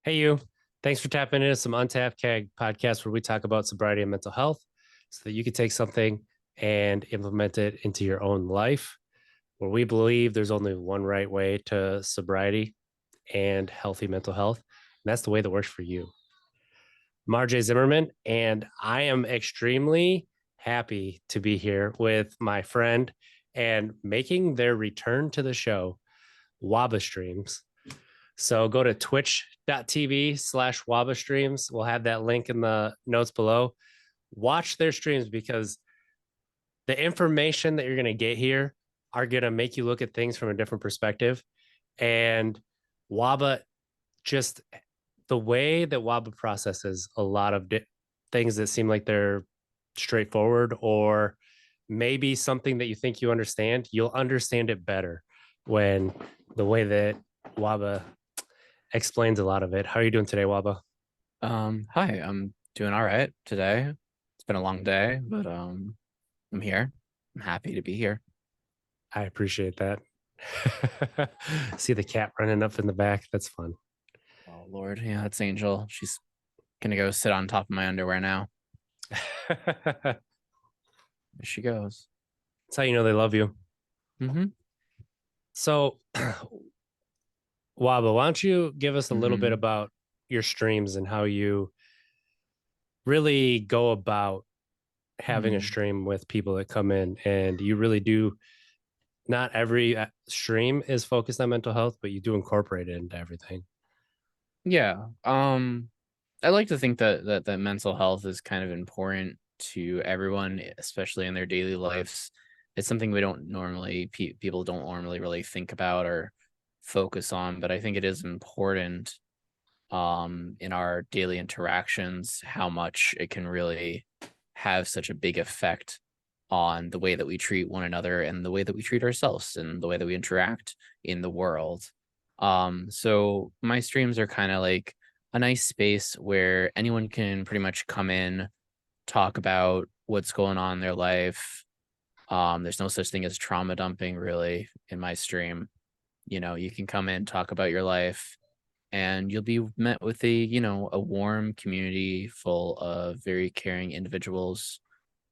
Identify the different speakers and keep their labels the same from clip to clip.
Speaker 1: Hey, you. Thanks for tapping into some Untapped CAG podcast where we talk about sobriety and mental health so that you can take something and implement it into your own life. Where we believe there's only one right way to sobriety and healthy mental health. And that's the way that works for you. I'm RJ Zimmerman, and I am extremely happy to be here with my friend and making their return to the show, Waba Streams. So go to twitch.tv/Waba streams. We'll have that link in the notes below. Watch their streams because the information that you're going to get here are going to make you look at things from a different perspective. And Waba, just the way that Waba processes a lot of things that seem like they're straightforward or maybe something that you think you understand, you'll understand it better when the way that Waba explains a lot of it. How are you doing today, Waba?
Speaker 2: Hi, I'm doing all right today. It's been a long day, but I'm here. I'm happy to be here.
Speaker 1: I appreciate that. See the cat running up in the back. That's fun.
Speaker 2: Oh Lord, yeah, that's Angel. She's gonna go sit on top of my underwear now.
Speaker 1: That's
Speaker 2: There she goes.
Speaker 1: how you know they love you.
Speaker 2: Mm-hmm.
Speaker 1: So, Waba, why don't you give us a little bit
Speaker 2: Mm-hmm.
Speaker 1: about your streams and how you really go about having a
Speaker 2: Hmm.
Speaker 1: stream with people that come in, and you really do. Not every stream is focused on mental health, but you do incorporate it into everything.
Speaker 2: Yeah. I like to think that mental health is kind of important to everyone, especially in their daily lives. It's something we don't normally people don't normally really think about or focus on, but I think it is important in our daily interactions, how much it can really have such a big effect on the way that we treat one another and the way that we treat ourselves and the way that we interact in the world. So my streams are kind of like a nice space where anyone can pretty much come in, talk about what's going on in their life. There's no such thing as trauma dumping really in my stream. You can come in, talk about your life, and you'll be met with a warm community full of very caring individuals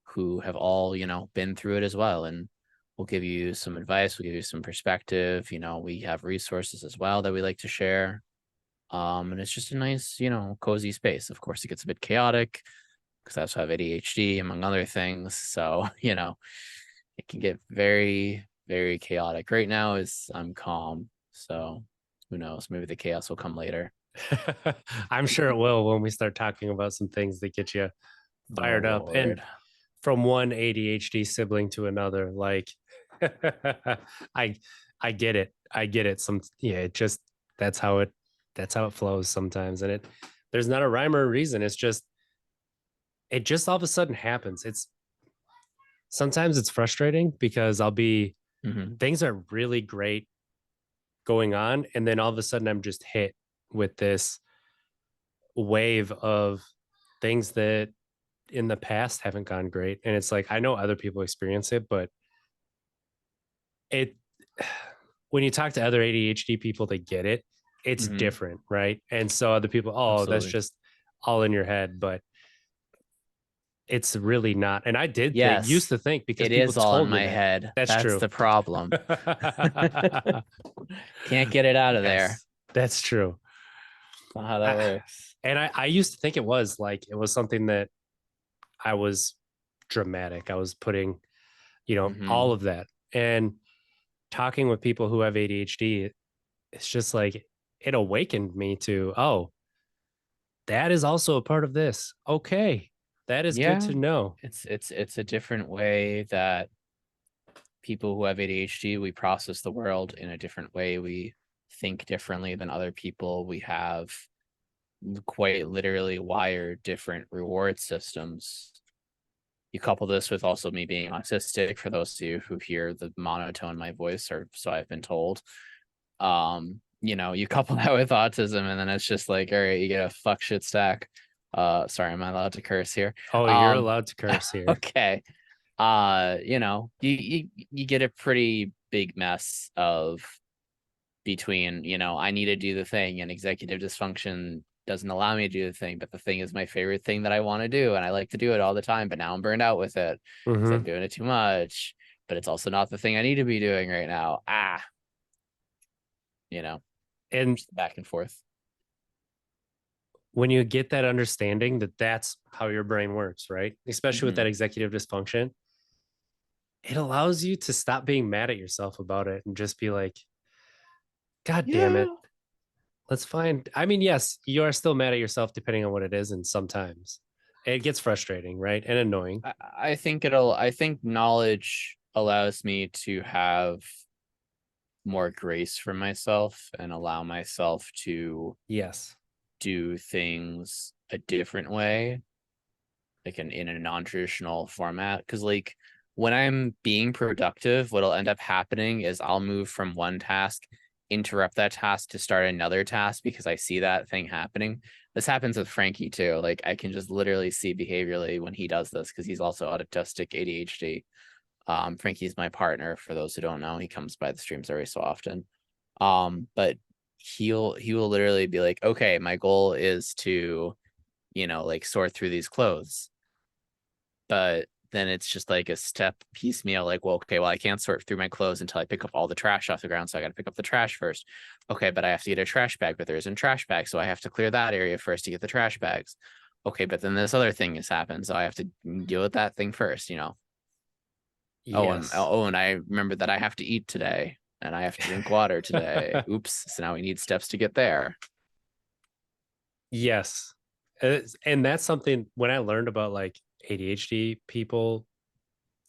Speaker 2: who have all been through it as well, and we'll give you some advice, we'll give you some perspective. We have resources as well that we like to share. And it's just a nice cozy space. Of course it gets a bit chaotic because I also have ADHD among other things, so it can get very, very chaotic. Right now is I'm calm, so who knows? Maybe the chaos will come later.
Speaker 1: I'm sure it will when we start talking about some things that get you
Speaker 2: Oh
Speaker 1: fired up. And
Speaker 2: Lord.
Speaker 1: from one ADHD sibling to another, like I I get it. I get it. It just that's how it that's how it flows sometimes. And there's not a rhyme or a reason. It just all of a sudden happens. It's sometimes it's frustrating because I'll be
Speaker 2: Hmm.
Speaker 1: things are really great going on, and then all of a sudden I'm just hit with this wave of things that in the past haven't gone great. And it's like I know other people experience it, but it when you talk to other ADHD people, they get it. It's
Speaker 2: Hmm.
Speaker 1: different, right? And so other people, oh, that's
Speaker 2: Absolutely.
Speaker 1: just all in your head, but it's really not. And I did think used
Speaker 2: Yes,
Speaker 1: to think because
Speaker 2: it
Speaker 1: people
Speaker 2: is all in
Speaker 1: told me
Speaker 2: my
Speaker 1: that.
Speaker 2: head.
Speaker 1: That's
Speaker 2: That's
Speaker 1: true.
Speaker 2: the problem. Can't get it out of there.
Speaker 1: Yes, that's true.
Speaker 2: That's not how that
Speaker 1: I,
Speaker 2: works.
Speaker 1: and I used to think it was like it was something that I was dramatic. I was putting, all
Speaker 2: Hmm.
Speaker 1: of that. And talking with people who have ADHD, it's just like it awakened me to, oh, that is also a part of this. Okay. That is good
Speaker 2: Yeah,
Speaker 1: to know.
Speaker 2: it's a different way that people who have ADHD, we process the world in a different way. We think differently than other people. We have quite literally wired different reward systems. You couple this with also me being autistic, for those of you who hear the monotone in my voice, or so I've been told. You couple that with autism, and then it's just like, all right, you get a fuck shit stack. Sorry, am I allowed to curse here?
Speaker 1: Oh, you're
Speaker 2: Um,
Speaker 1: allowed to curse here.
Speaker 2: okay. You get a pretty big mess of between, I need to do the thing, and executive dysfunction doesn't allow me to do the thing, but the thing is my favorite thing that I want to do, and I like to do it all the time, but now I'm burned out with it because I'm doing it too much, but it's also not the thing I need to be doing right now.
Speaker 1: And
Speaker 2: just back and forth.
Speaker 1: when you get that understanding that that's how your brain works, right? Especially with that executive dysfunction, it allows you to stop being mad at yourself about it and just be like, God damn it. Let's find, I mean, yes, you are still mad at yourself depending on what it is. And sometimes it gets frustrating, right? And annoying.
Speaker 2: I think knowledge allows me to have more grace for myself and allow myself to
Speaker 1: Yes.
Speaker 2: do things a different way, like in a non-traditional format. Because like when I'm being productive, what'll end up happening is I'll move from one task, interrupt that task to start another task because I see that thing happening. This happens with Frankie too. Like I can just literally see behaviorally when he does this because he's also autistic ADHD. Frankie's my partner, for those who don't know. He comes by the streams every so often. But he will literally be like, okay, my goal is to, like sort through these clothes. But then it's just like a step piecemeal, like, well, okay, well, I can't sort through my clothes until I pick up all the trash off the ground. So I got to pick up the trash first. Okay, but I have to get a trash bag, but there isn't trash bag. So I have to clear that area first to get the trash bags. Okay, but then this other thing has happened. So I have to deal with that thing first,
Speaker 1: Yes.
Speaker 2: And I remember that I have to eat today and I have to drink water today. Oops. So now we need steps to get there.
Speaker 1: Yes. And that's something when I learned about like ADHD people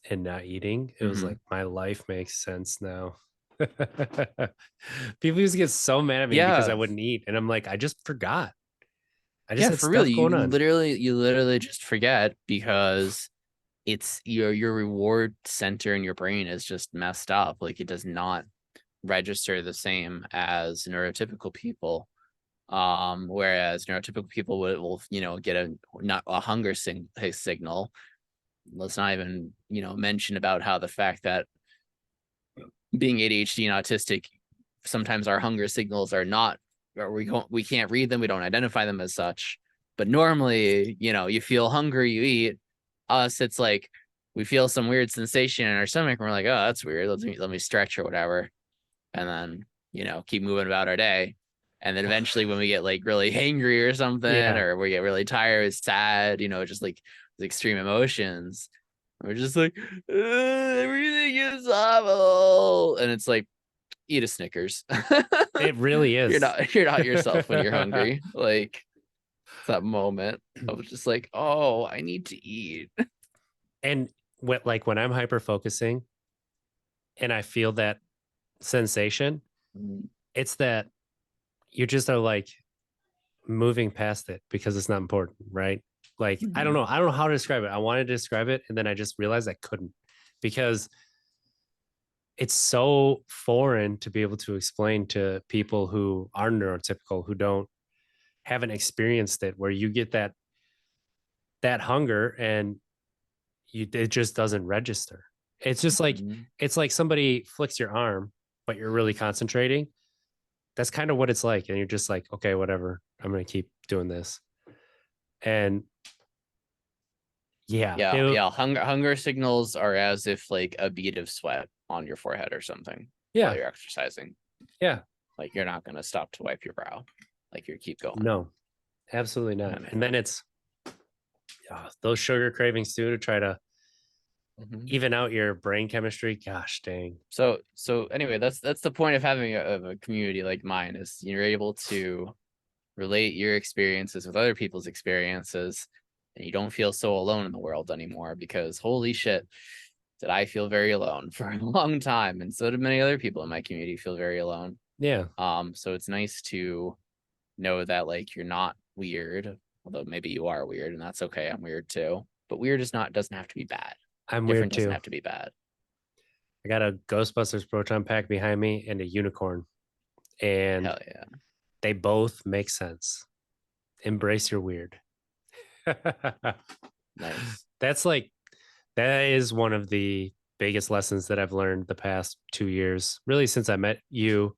Speaker 1: and not eating, it was like my life makes sense now. People used to get so mad at me because I wouldn't eat. And I'm like, I just forgot. I just had
Speaker 2: for real.
Speaker 1: stuff going on.
Speaker 2: You literally just forget because it's your reward center in your brain is just messed up. Like it does not register the same as neurotypical people. Whereas neurotypical people will get a hunger signal. Let's not even mention about how the fact that being ADHD and autistic, sometimes our hunger signals are not, or we can't read them, we don't identify them as such. But normally, you feel hungry, you eat. Us, it's like we feel some weird sensation in our stomach, and we're like, oh, that's weird. Let me stretch or whatever, and then keep moving about our day. And then eventually, when we get like really hangry or something, or we get really tired, sad, just like extreme emotions, we're just like, everything is awful, and it's like, eat a Snickers.
Speaker 1: It really is.
Speaker 2: You're not yourself when you're hungry. Like it's that moment of just like, oh, I need to eat.
Speaker 1: And when I'm hyper focusing and I feel that sensation, it's that you just are like moving past it because it's not important, right? Like I don't know how to describe it. I wanted to describe it and then I just realized I couldn't because it's so foreign to be able to explain to people who are neurotypical, who haven't experienced it, where you get that hunger and it just doesn't register. It's just like it's like somebody flicks your arm, but you're really concentrating. That's kind of what it's like, and you're just like, okay, whatever. I'm gonna keep doing this, and
Speaker 2: yeah. Hunger signals are as if like a bead of sweat on your forehead or something while you're exercising.
Speaker 1: Yeah,
Speaker 2: like you're not gonna stop to wipe your brow. Like you keep going.
Speaker 1: No, absolutely not. And then it's those sugar cravings too, to try to even out your brain chemistry. Gosh dang.
Speaker 2: So anyway, that's the point of having a community like mine, is you're able to relate your experiences with other people's experiences, and you don't feel so alone in the world anymore, because holy shit, did I feel very alone for a long time, and so did many other people in my community feel very alone.
Speaker 1: Yeah.
Speaker 2: So it's nice to know that like you're not weird, although maybe you are weird, and that's okay. I'm weird too, but weird doesn't have to be bad.
Speaker 1: I'm
Speaker 2: Different
Speaker 1: weird too.
Speaker 2: Doesn't have to be bad.
Speaker 1: I got a Ghostbusters proton pack behind me and a unicorn, and
Speaker 2: hell yeah,
Speaker 1: they both make sense. Embrace your weird.
Speaker 2: Nice.
Speaker 1: That is one of the biggest lessons that I've learned the past 2 years, really, since I met you.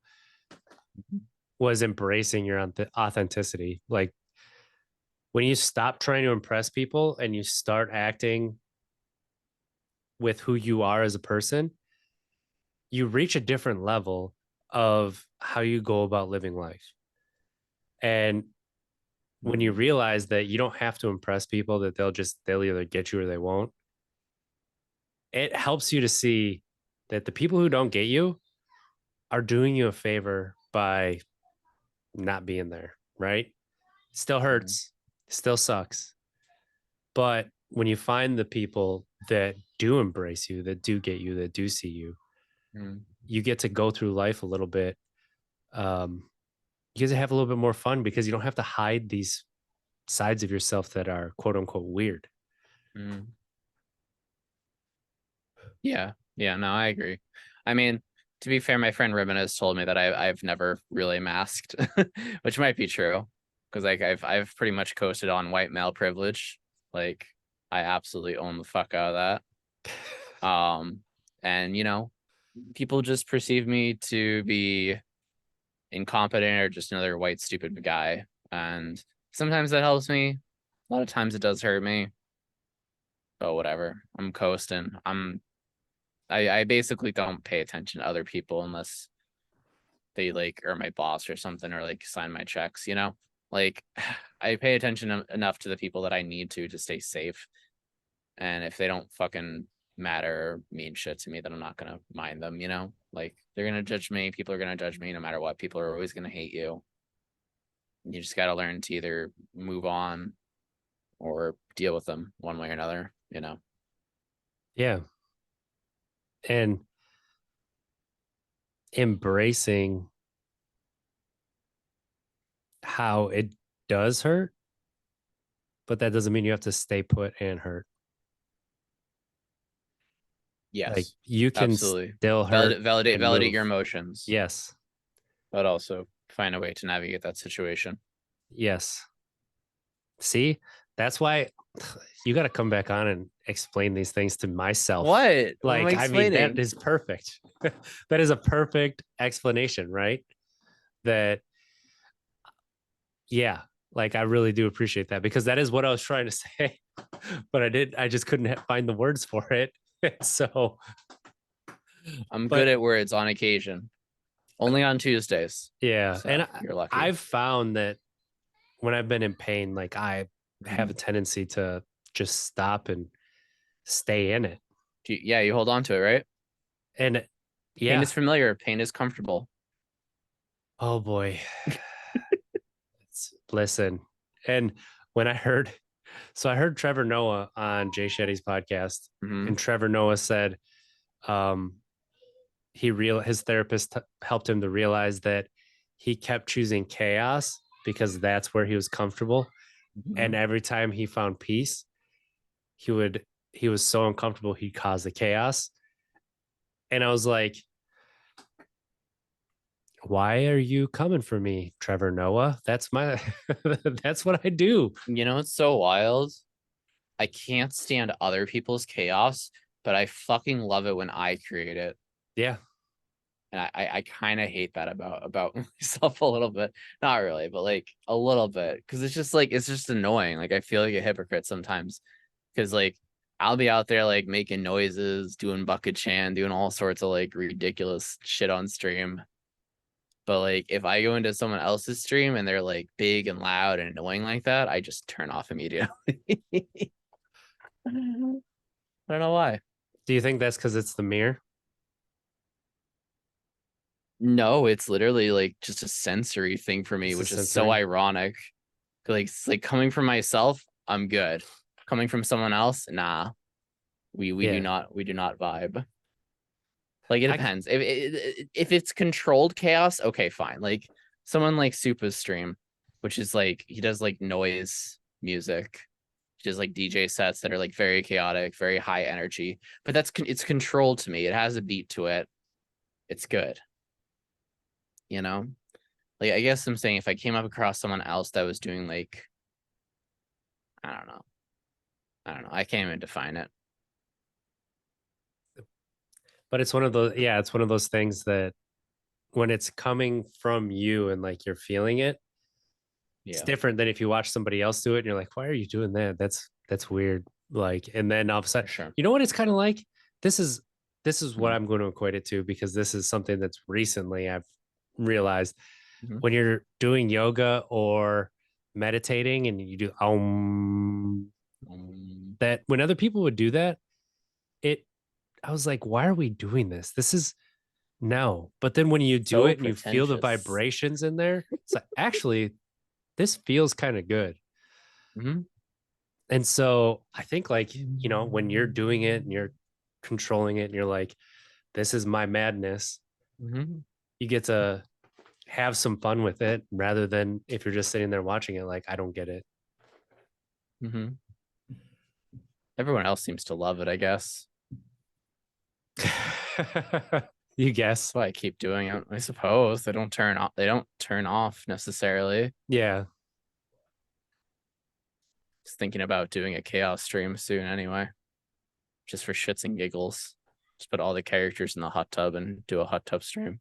Speaker 1: was embracing your authenticity. Like when you stop trying to impress people and you start acting with who you are as a person, you reach a different level of how you go about living life. And when you realize that you don't have to impress people, that they'll either get you or they won't, it helps you to see that the people who don't get you are doing you a favor by not being there, right? Still hurts, still sucks. But when you find the people that do embrace you, that do get you, that do see you, you get to go through life a little bit. You get to have a little bit more fun because you don't have to hide these sides of yourself that are quote unquote weird.
Speaker 2: Yeah. Yeah. No, I agree. I mean, to be fair, my friend Ribbon has told me that I've never really masked, which might be true. Because like I've pretty much coasted on white male privilege. Like I absolutely own the fuck out of that. And you know, people just perceive me to be incompetent or just another white stupid guy. And sometimes that helps me. A lot of times it does hurt me. But whatever. I'm coasting. I basically don't pay attention to other people unless they like are my boss or something or like sign my checks, you know? Like I pay attention enough to the people that I need to stay safe. And if they don't fucking matter or mean shit to me, then I'm not gonna mind them, you know? Like they're gonna judge me, people are gonna judge me no matter what. People are always gonna hate you. You just gotta learn to either move on or deal with them one way or another, you know?
Speaker 1: Yeah. And embracing how it does hurt, but that doesn't mean you have to stay put and hurt.
Speaker 2: Yes,
Speaker 1: like you can
Speaker 2: absolutely.
Speaker 1: still hurt
Speaker 2: Validate your emotions.
Speaker 1: Yes.
Speaker 2: But also find a way to navigate that situation.
Speaker 1: Yes. See, that's why you got to come back on and explain these things to myself.
Speaker 2: What?
Speaker 1: Like, I mean, that is perfect. That is a perfect explanation, right? That, yeah, like I really do appreciate that because that is what I was trying to say, but I just couldn't find the words for it. So
Speaker 2: I'm good at words on occasion, only on Tuesdays.
Speaker 1: Yeah.
Speaker 2: So
Speaker 1: and
Speaker 2: you're lucky.
Speaker 1: I've found that when I've been in pain, like I have a tendency to just stop and stay in it.
Speaker 2: You hold on to it, right?
Speaker 1: And
Speaker 2: pain is familiar. Pain is comfortable.
Speaker 1: Oh boy. Listen. And when I heard Trevor Noah on Jay Shetty's podcast, and Trevor Noah said, his therapist helped him to realize that he kept choosing chaos because that's where he was comfortable. And every time he found peace, he was so uncomfortable he'd cause the chaos. And I was like, why are you coming for me, Trevor Noah? That's that's what I do.
Speaker 2: You know, it's so wild. I can't stand other people's chaos, but I fucking love it when I create it.
Speaker 1: Yeah.
Speaker 2: And I kind of hate that about myself a little bit. Not really, but like a little bit. Cause it's just annoying. Like I feel like a hypocrite sometimes. Cause like I'll be out there like making noises, doing bucket chan, doing all sorts of like ridiculous shit on stream. But like if I go into someone else's stream and they're like big and loud and annoying like that, I just turn off immediately. I don't know why.
Speaker 1: Do you think that's because it's the mirror?
Speaker 2: No, it's literally like just a sensory thing for me, which is so ironic. Like it's like coming from myself, I'm good. Coming from someone else, nah. We do not vibe. Like it depends. If it's controlled chaos, okay, fine. Like someone like Supa's stream, which is like he does like noise music. He does like DJ sets that are like very chaotic, very high energy. But it's controlled to me. It has a beat to it. It's good. You know? Like I guess I'm saying if I came up across someone else that was doing like I don't know. I can't even define it.
Speaker 1: But it's one of those things that when it's coming from you and like you're feeling it, it's
Speaker 2: Yeah,
Speaker 1: different than if you watch somebody else do it and you're like, why are you doing that? That's weird. Like, and then all of a
Speaker 2: for
Speaker 1: sudden,
Speaker 2: sure.
Speaker 1: you know what it's kind of like? This is this is what
Speaker 2: Mhm,
Speaker 1: I'm going to equate it to because this is something that's recently I've realized
Speaker 2: mhm.
Speaker 1: when you're doing yoga or meditating and you do
Speaker 2: Um,
Speaker 1: that when other people would do that, it I was like, why are we doing this? This is no. But then when you do
Speaker 2: so
Speaker 1: it and you feel the
Speaker 2: pretentious.
Speaker 1: vibrations in there, it's like actually this feels kind of good.
Speaker 2: Mhm.
Speaker 1: And so I think like, when you're doing it and you're controlling it and you're like, this is my madness,
Speaker 2: Mhm.
Speaker 1: you get to have some fun with it rather than if you're just sitting there watching it, like, I don't get it.
Speaker 2: Mhm. Everyone else seems to love it, I guess.
Speaker 1: You
Speaker 2: That's
Speaker 1: guess.
Speaker 2: why I keep doing it. I suppose they don't turn off. They don't turn off necessarily.
Speaker 1: Yeah.
Speaker 2: Just thinking about doing a chaos stream soon anyway, just for shits and giggles. Just put all the characters in the hot tub and do a hot tub stream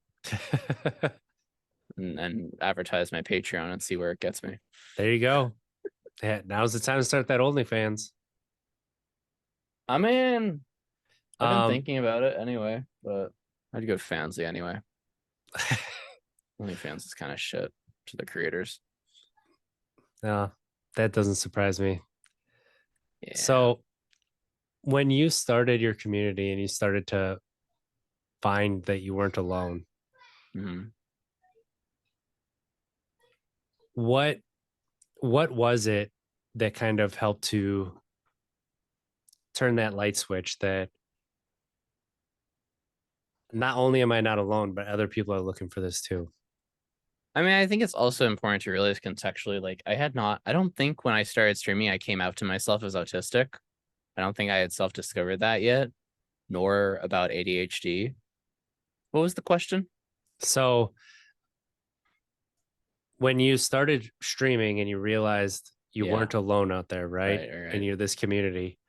Speaker 2: and advertise my Patreon and see where it gets me.
Speaker 1: There you go. Yeah, now's the time to start that OnlyFans.
Speaker 2: I'm in. I've been
Speaker 1: Um,
Speaker 2: thinking about it anyway, but I'd go Fansly anyway. OnlyFans is kind of shit to the creators.
Speaker 1: no, that doesn't surprise me.
Speaker 2: Yeah.
Speaker 1: So when you started your community and you started to find that you weren't alone,
Speaker 2: Mhm.
Speaker 1: what what was it that kind of helped to turn that light switch that not only am I not alone, but other people are looking for this too?
Speaker 2: I mean, I think it's also important to realize contextually, like, I don't think when I started streaming, I came out to myself as autistic. I don't think I had self discovered that yet, nor about ADHD. What was the question?
Speaker 1: So when you started streaming and you realized you
Speaker 2: Yeah,
Speaker 1: weren't alone out there, right?
Speaker 2: right,
Speaker 1: And
Speaker 2: right.
Speaker 1: you're this community,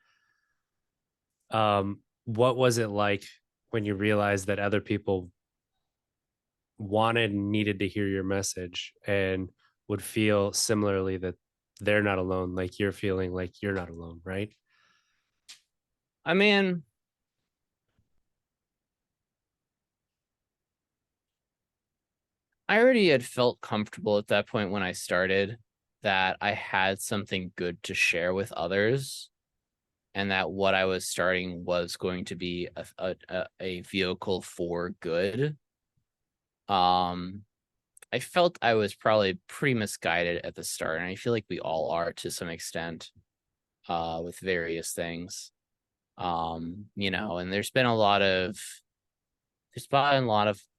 Speaker 1: what was it like when you realized that other people wanted and needed to hear your message and would feel similarly that they're not alone, like you're feeling like you're not alone, right?
Speaker 2: I mean, I already had felt comfortable at that point when I started that I had something good to share with others and that what I was starting was going to be a vehicle for good. Um, I felt I was probably pretty misguided at the start, and I feel like we all are to some extent, with various things. And there's been a lot of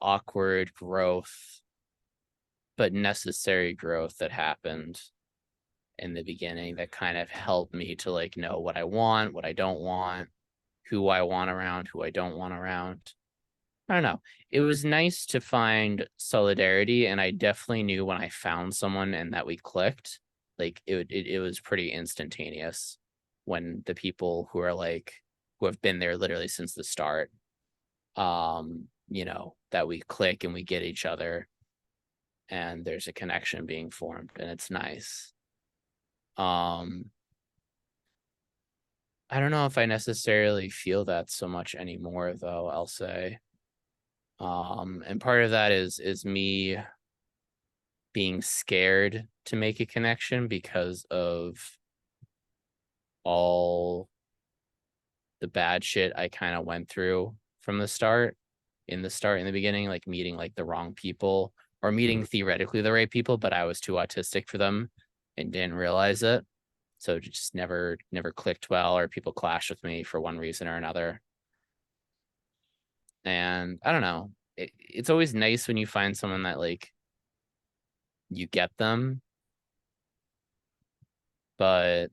Speaker 2: awkward growth, but necessary growth that happened in the beginning that kind of helped me to like know what I want, what I don't want, who I want around, who I don't want around. I don't know. It was nice to find solidarity, and I definitely knew when I found someone and that we clicked, like it was pretty instantaneous when the people who are like who have been there literally since the start, that we click and we get each other and there's a connection being formed and it's nice. Um, I don't know if I necessarily feel that so much anymore though, I'll say. And part of that is me being scared to make a connection because of all the bad shit I kind of went through from the start, in the beginning, like meeting like the wrong people or meeting
Speaker 1: Mhm.
Speaker 2: theoretically the right people, but I was too autistic for them and didn't realize it. So it just never clicked well, or people clashed with me for one reason or another. And I don't know. It's always nice when you find someone that like you get them, but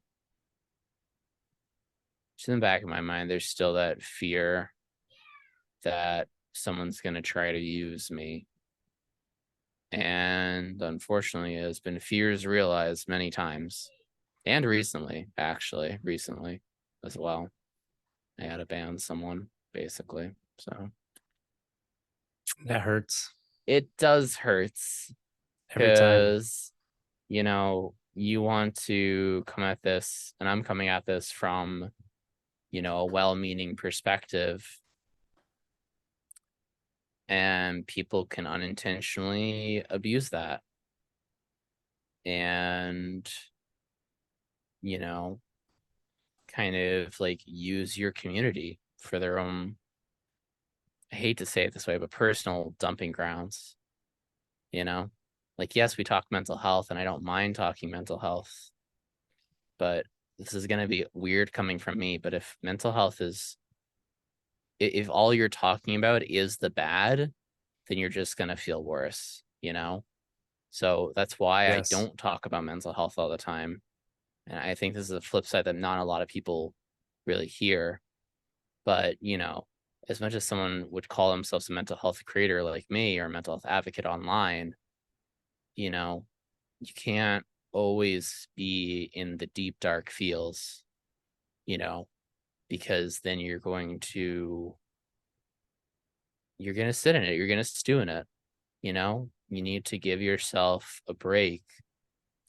Speaker 2: just in the back of my mind, there's still that fear that someone's going to try to use me. And unfortunately, it has been fears realized many times and recently as well. I had to ban someone basically. So
Speaker 1: That hurts.
Speaker 2: it does hurts
Speaker 1: every time.
Speaker 2: because, you know, you want to come at this, and I'm coming at this from, you know, a well-meaning perspective, and people can unintentionally abuse that. And, you know, kind of like use your community for their own, I hate to say it this way, but personal dumping grounds, you know? Like, yes, we talk mental health, and I don't mind talking mental health, but this is going to be weird coming from me. But if mental health is, if all you're talking about is the bad, then you're just going to feel worse, you know? So that's why I
Speaker 1: Yes.
Speaker 2: don't talk about mental health all the time. And I think this is a flip side that not a lot of people really hear. But, you know, as much as someone would call themselves a mental health creator like me or a mental health advocate online, you know, you can't always be in the deep, dark feels, you know, because then you're going to sit in it, you're going to stew in it, you know. You need to give yourself a break.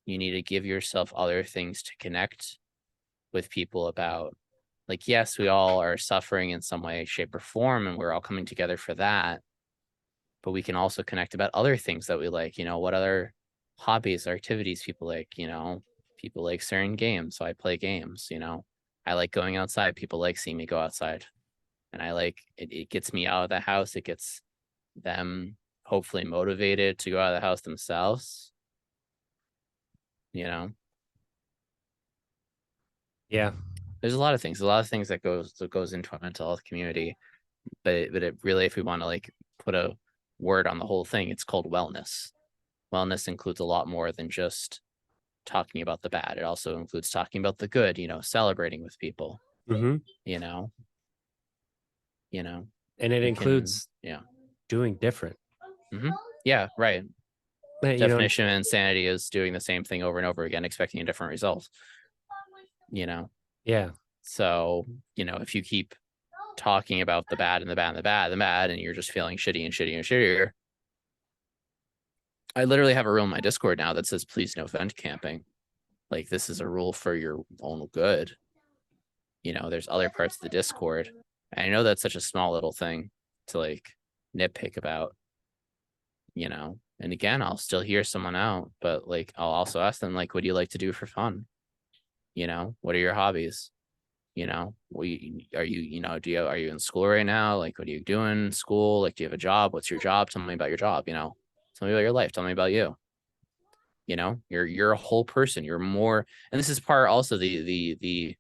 Speaker 2: You need to give yourself other things to connect with people about. Like, yes, we all are suffering in some way, shape, or form, and we're all coming together for that. But we can also connect about other things that we like, you know, what other hobbies or activities people like, you know. People like certain games, so I play games, you know. I like going outside. People like seeing me go outside. And I like it, it gets me out of the house. It gets them hopefully motivated to go out of the house themselves, you know.
Speaker 1: Yeah.
Speaker 2: There's a lot of things, that goes into a mental health community. But it really, if we want to like put a word on the whole thing, it's called wellness. Wellness includes a lot more than just talking about the bad. It also includes talking about the good, you know, celebrating with people,
Speaker 1: Hmm.
Speaker 2: you know, you know,
Speaker 1: And it
Speaker 2: you can,
Speaker 1: includes
Speaker 2: yeah.
Speaker 1: doing different.
Speaker 2: Hmm. Yeah, right.
Speaker 1: You know,
Speaker 2: Definition of insanity is doing the same thing over and over again, expecting a different result, you know.
Speaker 1: yeah.
Speaker 2: So, you know, if you keep talking about the bad and the bad and the bad and the bad, and you're just feeling shitty and shitty and shittier. I literally have a rule in my Discord now that says, please no vent camping. Like, this is a rule for your own good. You know, there's other parts of the Discord. And I know that's such a small little thing to like nitpick about, you know. And again, I'll still hear someone out, but like, I'll also ask them, like, what do you like to do for fun? You know, what are your hobbies? You know, are you, you know, are you in school right now? Like, what are you doing in school? Like, do you have a job? What's your job? Tell me about your job, you know, tell me about your life. Tell me about you. You know, you're a whole person. You're more, and this is part also the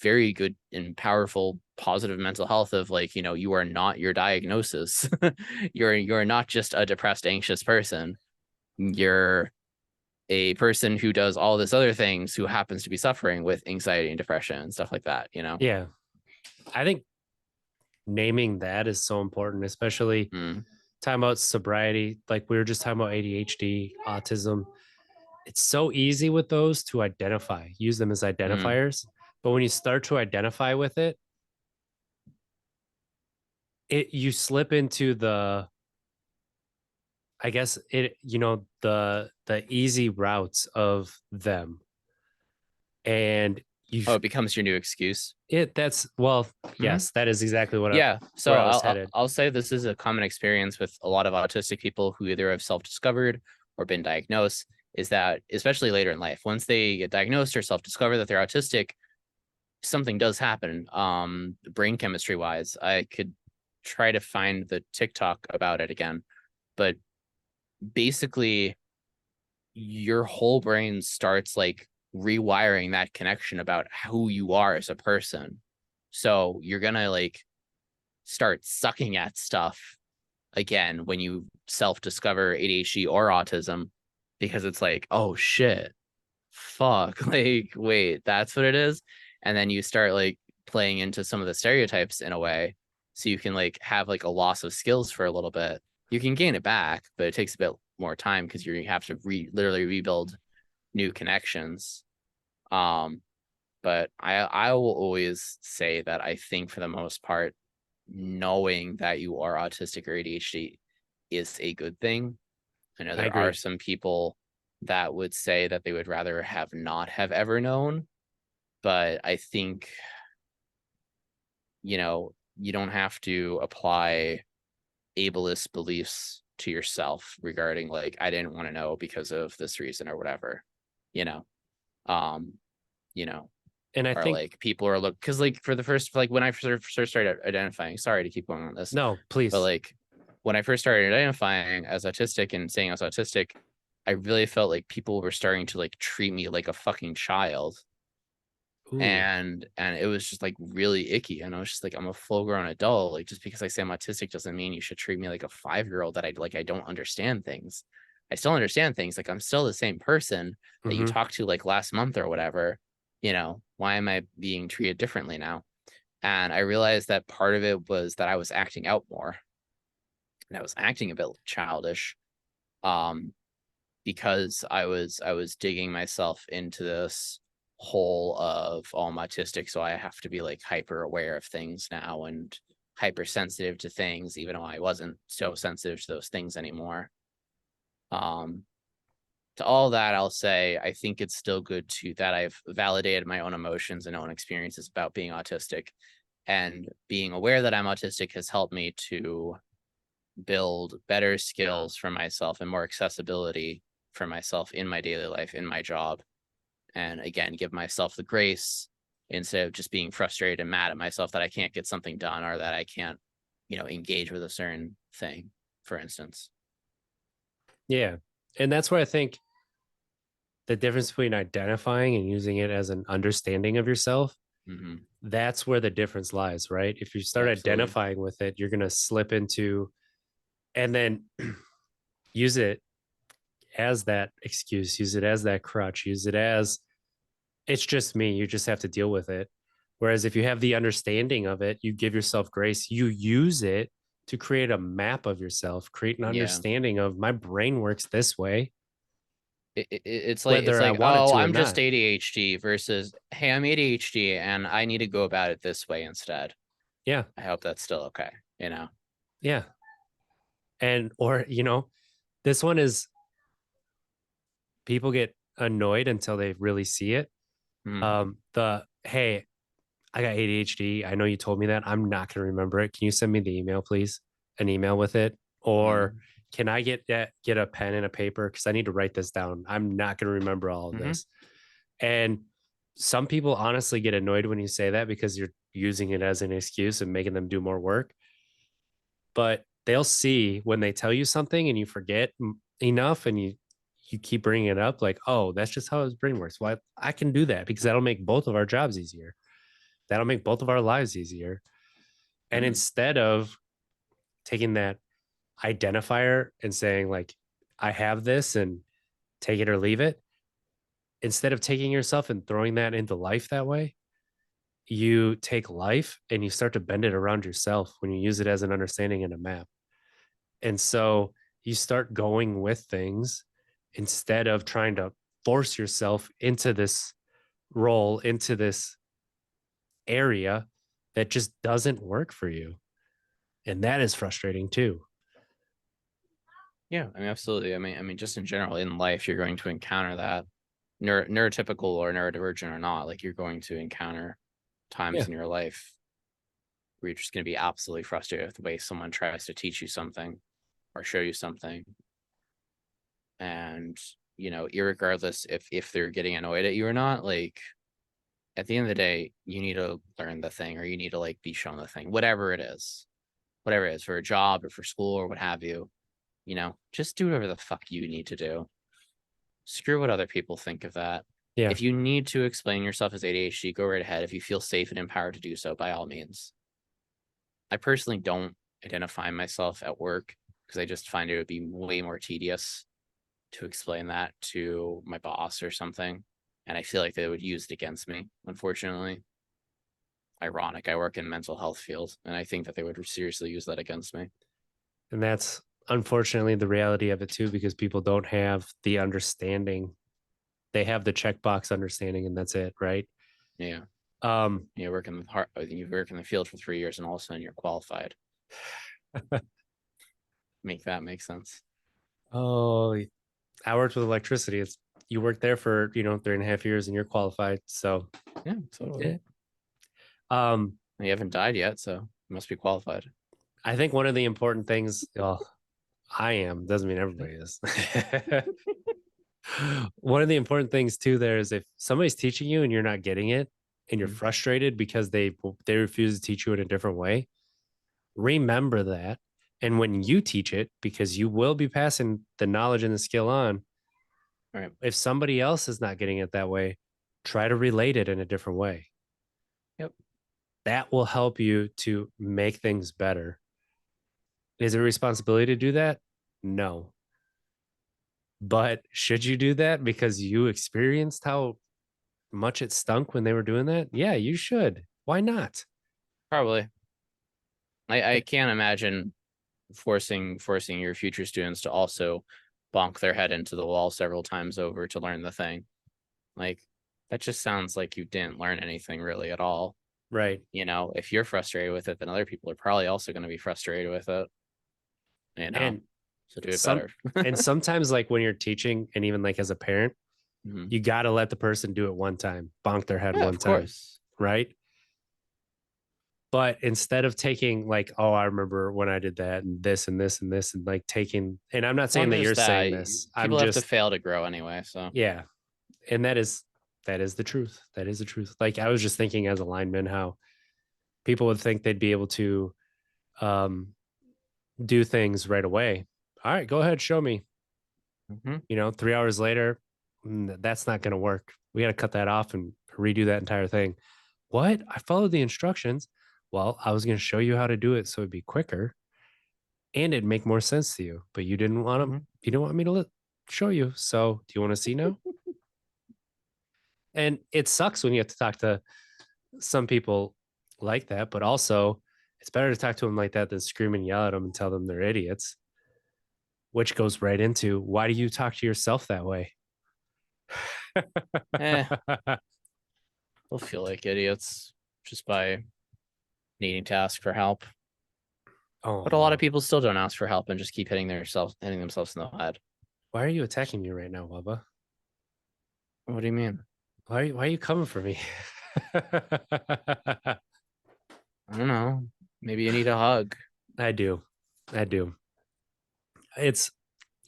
Speaker 2: very good and powerful positive mental health of like, you know, you are not your diagnosis. You're not just a depressed, anxious person. You're a person who does all this other things who happens to be suffering with anxiety and depression and stuff like that, you know.
Speaker 1: Yeah. I think naming that is so important, especially
Speaker 2: Mm,
Speaker 1: talking about sobriety. Like we were just talking about ADHD, autism. It's so easy with those to identify, use them as
Speaker 2: mm.
Speaker 1: identifiers. But when you start to identify with it, you slip into the, I guess it, you know, the easy routes of them. And you
Speaker 2: Oh, it becomes your new excuse.
Speaker 1: that's well,
Speaker 2: Mm-hmm.
Speaker 1: yes, that is exactly
Speaker 2: Yeah, so
Speaker 1: where I was headed.
Speaker 2: I'll say this is a common experience with a lot of autistic people who either have self-discovered or been diagnosed, is that especially later in life, once they get diagnosed or self-discover that they're autistic, something does happen. Brain chemistry wise, I could try to find the TikTok about it again, but basically your whole brain starts like rewiring that connection about who you are as a person. So you're gonna like start sucking at stuff again when you self-discover ADHD or autism, because it's like, oh shit, fuck, like wait, that's what it is. And then you start like playing into some of the stereotypes in a way, so you can like have like a loss of skills for a little bit. You can gain it back, but it takes a bit more time because you have to literally rebuild new connections. um but I will always say that I think for the most part, knowing that you are autistic or ADHD is a good thing. I know
Speaker 1: I
Speaker 2: there are
Speaker 1: agree.
Speaker 2: some people that would say that they would rather have not have ever known, but I think, you know, you don't have to apply ableist beliefs to yourself regarding like, I didn't want to know because of this reason or whatever, you know. Um, you know,
Speaker 1: And I
Speaker 2: or
Speaker 1: think,
Speaker 2: like people are look because like for the first like when I first started identifying, sorry to keep going on this,
Speaker 1: no,
Speaker 2: but
Speaker 1: please.
Speaker 2: like when I first started identifying as autistic and saying I was autistic, I really felt like people were starting to like treat me like a fucking child.
Speaker 1: Ooh,
Speaker 2: And it was just like really icky. And I was just like, I'm a full grown adult. Like just because I say I'm autistic doesn't mean you should treat me like a 5-year-old that I don't understand things. I still understand things. Like I'm still the same person that you
Speaker 1: mm-hmm.
Speaker 2: talked to like last month or whatever. You know, why am I being treated differently now? And I realized that part of it was that I was acting out more and I was acting a bit childish. Um, because I was digging myself into this hole of, oh, I'm autistic, so I have to be like hyper aware of things now and hypersensitive to things, even though I wasn't so sensitive to those things anymore. Um, to all that, I'll say I think it's still good to that I've validated my own emotions and own experiences about being autistic, and being aware that I'm autistic has helped me to build better skills for myself and more accessibility for myself in my daily life, in my job. And again, give myself the grace instead of just being frustrated and mad at myself that I can't get something done or that I can't, engage with a certain thing, for instance.
Speaker 1: Yeah. And that's where I think the difference between identifying and using it as an understanding of yourself,
Speaker 2: Mm-hmm.
Speaker 1: that's where the difference lies, right? If you
Speaker 2: Yeah,
Speaker 1: start
Speaker 2: absolutely.
Speaker 1: identifying with it, you're going to slip into and then use it as that excuse, use it as that crutch, use it as it's just me. You just have to deal with it. Whereas if you have the understanding of it, you give yourself grace, you use it to create a map of yourself, create an
Speaker 2: Yeah.
Speaker 1: understanding of my brain works this way,
Speaker 2: It's
Speaker 1: whether I
Speaker 2: like,
Speaker 1: want it
Speaker 2: oh,
Speaker 1: to or
Speaker 2: I'm just
Speaker 1: not.
Speaker 2: ADHD versus, hey, I'm ADHD and I need to go about it this way instead.
Speaker 1: Yeah.
Speaker 2: I hope that's still okay,
Speaker 1: Yeah. And, or, this one is people get annoyed until they really see it.
Speaker 2: Mm-hmm.
Speaker 1: Hey, I got ADHD. I know you told me that. I'm not going to remember it. Can you send me the email, please? An email with it, or can I get a pen and a paper because I need to write this down. I'm not going to remember all of
Speaker 2: Mm-hmm.
Speaker 1: this. And some people honestly get annoyed when you say that because you're using it as an excuse and making them do more work. But they'll see when they tell you something and you forget enough and you keep bringing it up like, oh, that's just how his brain works. Well, I can do that because that'll make both of our jobs easier. That'll make both of our lives easier. And
Speaker 2: Mm-hmm.
Speaker 1: instead of taking that identifier and saying, like, I have this and take it or leave it, instead of taking yourself and throwing that into life that way, you take life and you start to bend it around yourself when you use it as an understanding and a map. And so you start going with things instead of trying to force yourself into this role, into this area that just doesn't work for you. And that is frustrating too.
Speaker 2: Yeah, I mean, absolutely. I mean, just in general in life, you're going to encounter that neurotypical or neurodivergent or not. Like you're going to encounter times
Speaker 1: Yeah.
Speaker 2: in your life where you're just going to be absolutely frustrated with the way someone tries to teach you something or show you something, and irregardless if they're getting annoyed at you or not, like at the end of the day, you need to learn the thing or you need to like be shown the thing, whatever it is for a job or for school or what have you. Just do whatever the fuck you need to do. Screw what other people think of that.
Speaker 1: Yeah.
Speaker 2: If you need to explain yourself as ADHD, go right ahead. If you feel safe and empowered to do so, by all means. I personally don't identify myself at work because I just find it would be way more tedious to explain that to my boss or something. And I feel like they would use it against me, unfortunately. Ironic. I work in mental health field, and I think that they would seriously use that against me.
Speaker 1: And that's unfortunately the reality of it too, because people don't have the understanding. They have the checkbox understanding and that's it, right?
Speaker 2: Yeah.
Speaker 1: Um,
Speaker 2: You work in the field for 3 years and all of a sudden you're qualified. make that make sense.
Speaker 1: Oh, I worked with electricity. You worked there for 3.5 years and you're qualified. So
Speaker 2: Yeah, totally.
Speaker 1: um
Speaker 2: You haven't died yet, so you must be qualified.
Speaker 1: I think one of the important things, well, I am, doesn't mean everybody is. One of the important things too there is if somebody's teaching you and you're not getting it and you're frustrated because they refuse to teach you in a different way, remember that. And when you teach it, because you will be passing the knowledge and the skill on,
Speaker 2: Right.
Speaker 1: if somebody else is not getting it that way, try to relate it in a different way.
Speaker 2: Yep.
Speaker 1: That will help you to make things better. Is it a responsibility to do that? No. But should you do that because you experienced how much it stunk when they were doing that? Yeah, you should. Why not?
Speaker 2: Probably. I can't imagine forcing your future students to also bonk their head into the wall several times over to learn the thing. Like, that just sounds like you didn't learn anything really at all.
Speaker 1: Right.
Speaker 2: If you're frustrated with it, then other people are probably also going to be frustrated with it.
Speaker 1: And
Speaker 2: So do it better.
Speaker 1: and sometimes like when you're teaching and even like as a parent, you got to let the person do it one time, bonk their head
Speaker 2: Yeah,
Speaker 1: one
Speaker 2: of
Speaker 1: time,
Speaker 2: course.
Speaker 1: right? But instead of taking like, oh, I remember when I did that and this and this and this and like taking, and I'm not saying that you're saying this. I'm
Speaker 2: People have to
Speaker 1: just,
Speaker 2: fail to grow anyway. So
Speaker 1: yeah. And that is the truth. That is the truth. Like I was just thinking as a lineman, how people would think they'd be able to um, do things right away. All right, go ahead, show me. 3 hours later, that's not going to work. We got to cut that off and redo that entire thing. What? I followed the instructions. Well, I was going to show you how to do it so it'd be quicker and it'd make more sense to you, but you didn't want to. You didn't want me to show you. So, do you want to see now? And it sucks when you have to talk to some people like that, but also it's better to talk to them like that than scream and yell at them and tell them they're idiots, which goes right into why do you talk to yourself that way?
Speaker 2: they'll feel like idiots just by needing to ask for help. But a lot of people still don't ask for help and just keep hitting themselves in the head.
Speaker 1: Why are you attacking me right now, Waba?
Speaker 2: What do you mean?
Speaker 1: Why are you coming for me?
Speaker 2: I don't know. Maybe you need a hug.
Speaker 1: I do. It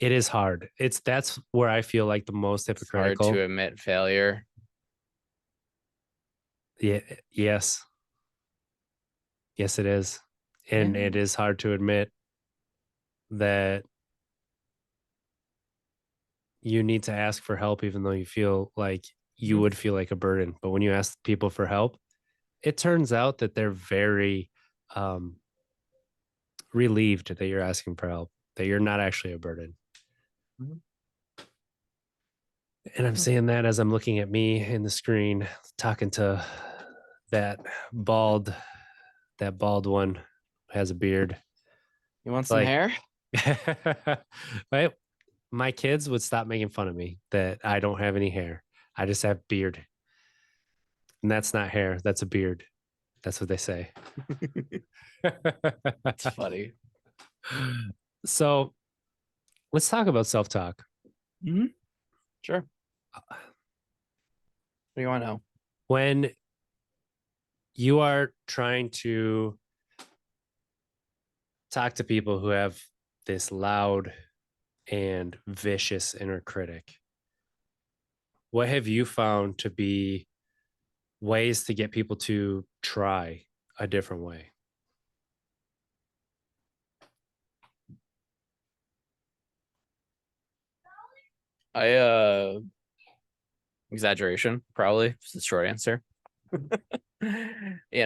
Speaker 1: is hard. That's where I feel like the most hypocritical.
Speaker 2: It's hard to admit failure.
Speaker 1: Yeah. Yes. Yes, it is. And it is hard to admit that you need to ask for help, even though you feel like you would feel like a burden. But when you ask people for help, it turns out that they're very relieved that you're asking for help, that you're not actually a burden. And I'm saying that as I'm looking at me in the screen, talking to that bald one who has a beard.
Speaker 2: You want some hair?
Speaker 1: Right? My kids would stop making fun of me that I don't have any hair. I just have beard. And that's not hair, that's a beard. That's what they say.
Speaker 2: That's funny.
Speaker 1: So let's talk about self-talk.
Speaker 2: Sure. What do you want to know?
Speaker 1: When you are trying to talk to people who have this loud and vicious inner critic, what have you found to be ways to get people to try a different way?
Speaker 2: Exaggeration, probably is the short answer. Man,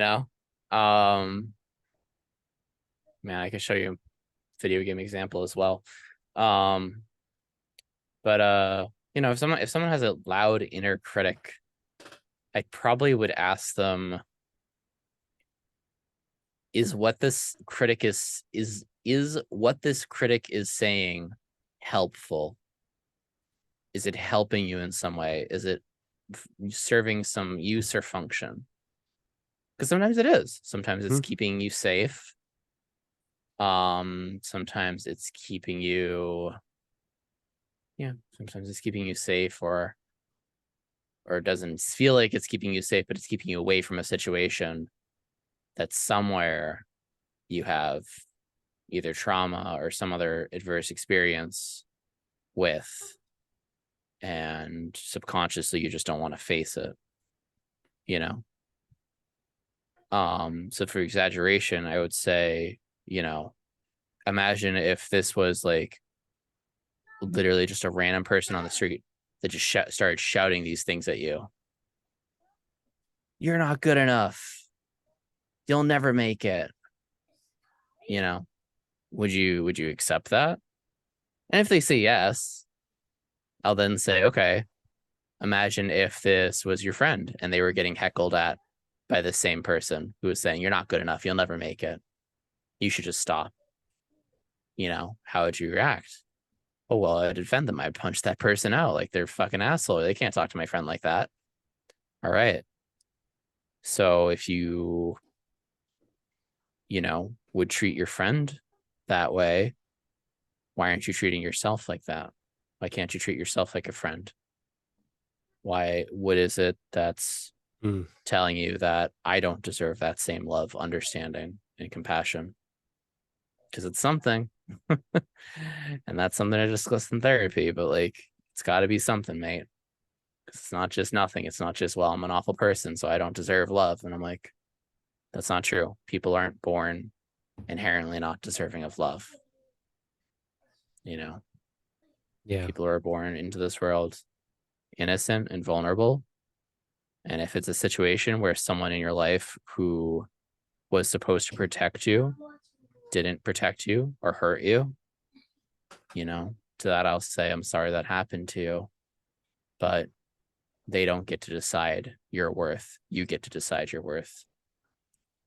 Speaker 2: I can show you a video game example as well. But if someone has a loud inner critic, I probably would ask them, is what this critic is what this critic is saying helpful? Is it helping you in some way? Is it serving some use or function? Because sometimes it is. Sometimes it's keeping you safe. Sometimes it's keeping you, sometimes it's keeping you safe, or it doesn't feel like it's keeping you safe, but it's keeping you away from a situation that somewhere you have either trauma or some other adverse experience with, and subconsciously you just don't want to face it, you know. So for exaggeration, I would say, imagine if this was like literally just a random person on the street that just started shouting these things at you. You're not good enough. You'll never make it. Would you accept that? And if they say yes, I'll then say, okay, imagine if this was your friend and they were getting heckled at by the same person who was saying, you're not good enough. You'll never make it. You should just stop. How would you react? Oh, well, I'd defend them. I'd punch that person out like they're fucking asshole. They can't talk to my friend like that. All right. So if you would treat your friend that way, why aren't you treating yourself like that? Why can't you treat yourself like a friend? What is it that's telling you that I don't deserve that same love, understanding, and compassion? Because it's something. And that's something I discussed in therapy, but it's got to be something, mate. It's not just nothing. It's not just, well, I'm an awful person, so I don't deserve love. And I'm like, that's not true. People aren't born inherently not deserving of love.
Speaker 1: Yeah.
Speaker 2: People are born into this world innocent and vulnerable. And if it's a situation where someone in your life who was supposed to protect you didn't protect you or hurt you, to that I'll say, I'm sorry that happened to you, but they don't get to decide your worth. You get to decide your worth.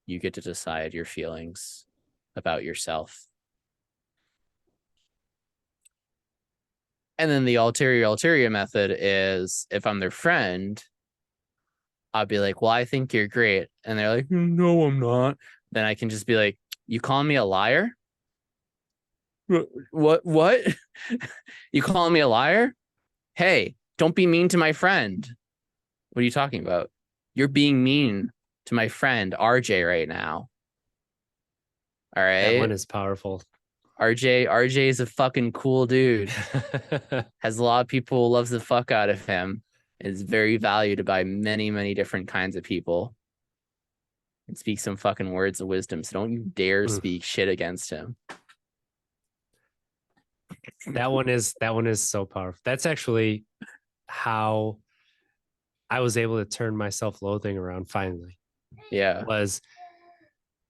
Speaker 2: You get to decide your feelings about yourself. And then the ulterior method is, if I'm their friend, I'll be like, well, I think you're great. And they're like, no, I'm not. Then I can just be like, you calling me a liar? What? You calling me a liar? Hey, don't be mean to my friend. What are you talking about? You're being mean to my friend RJ right now. All right.
Speaker 1: That one is powerful.
Speaker 2: RJ is a fucking cool dude. Has a lot of people, loves the fuck out of him. Is very valued by many, many different kinds of people. And speaks some fucking words of wisdom. So don't you dare speak shit against him.
Speaker 1: That one is so powerful. That's actually how I was able to turn my self-loathing around finally.
Speaker 2: Yeah.
Speaker 1: Was,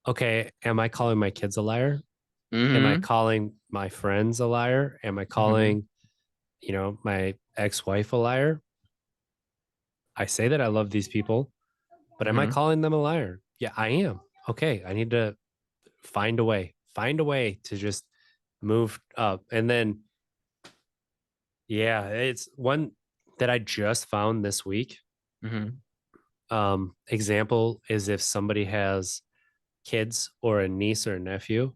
Speaker 1: okay, am I calling my kids a liar?
Speaker 2: Mm-hmm.
Speaker 1: Am I calling my friends a liar? Am I calling, my ex-wife a liar? I say that I love these people, but am I calling them a liar? Yeah, I am. Okay, I need to find a way to just move up. And then, yeah, it's one that I just found this week. Example is if somebody has kids or a niece or a nephew,